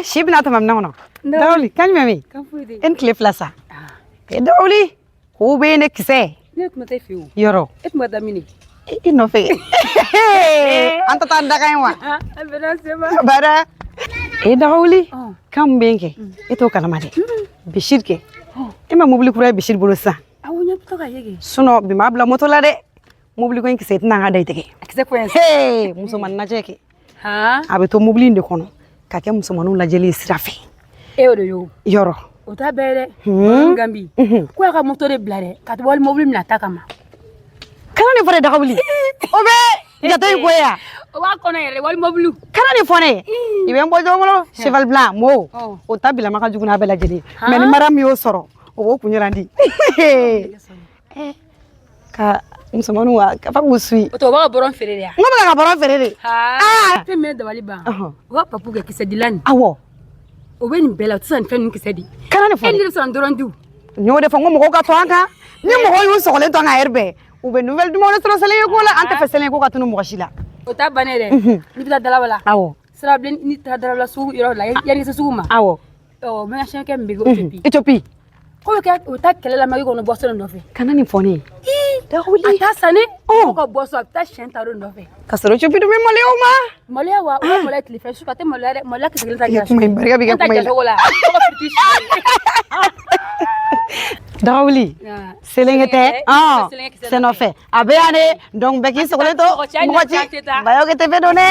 si bɛna tɛmɛ minɛn kɔnɔ Dawuli kan jumɛn bɛ yen e ni tile fila sa Dawuli k'o bɛ ne kisɛ yɔrɔ i nɔfɛ an tɛ taa daga in wa bara Dawuli kan mun bɛ yen kɛ e t'o kalama dɛ Bishir kɛ e ma mobili kura ye Bishir bolo sisan sinon bi ma bila moto la dɛ mobili ko in kisɛ tɛna an ka da i tigɛ musomanin lajɛ kɛ a bɛ to mobili in de kɔnɔ ka kɛ musomaninw lajɛli sira fɛ e o de y'o yɔrɔ o ta bɛɛ dɛ Gambi ko a ka moto de bila dɛ ka wali mobili minɛ ta kama kana nin fɔ dɛ Dawuli o bɛ jate in ko ya o b'a kɔnɔ yɛrɛ wali mobili kana nin fɔ ne i bɛ n bɔ jɔn kɔnɔ cheval blanc mo o ta bilama ka jugu n'a bɛɛ lajɛlen mais ni mara min y'o sɔrɔ o b'o kun yirandi ka musomaninw wa ka fa k'u suit o to o b'a ka bɔrɔn feere de ya n ko bɛ ka bɔrɔn feere de fɛn min ye dabali ban o ka papu kɛ kisɛ dilan awɔ o bɛ nin bɛɛ la o tɛ se ka nin fɛn ninnu kisɛ di kana nin fɔ e ni de bɛ sɔn dɔrɔn du n y'o de fɔ n ko mɔgɔw ka to an kan ni mɔgɔw y'u sɔgɔlen to an ka heure bɛɛ u bɛ nouvelle duman de sɔrɔ sɛlɛn ko la an tɛ fɛ sɛlɛn ko ka tunu mɔgɔ si la o ta bannen dɛ ni bɛ taa dalaba la awɔ sirabilen ni taara dalaba sugu yɔrɔ la yanni se sugu ma awɔ mécanicien min bɛ yen Éthiopie ko bɛ kɛ o ta kɛlɛ la magi kɔnɔ bɔsɔn nɔfɛ kana nin fɔ ne Dawuli a ta sanni o ka bɔsɔn a bɛ taa siyɛn ta o nɔfɛ ka sɔrɔ Éthiopie dun bɛ maliyɛnw ma maloya wa o ye maloya tile fɛ su ka tɛ maloya dɛ maloya kisɛ kelen ta kɛ kuma in barika bɛ kɛ kuma in la ko ka fiti Dawuli selenge tɛ c'est nɔfɛ a bɛ yan de donc bɛɛ k'i sɔgɔlen to mɔgɔ ci bayo kɛ tɛ fɛn dɔn dɛ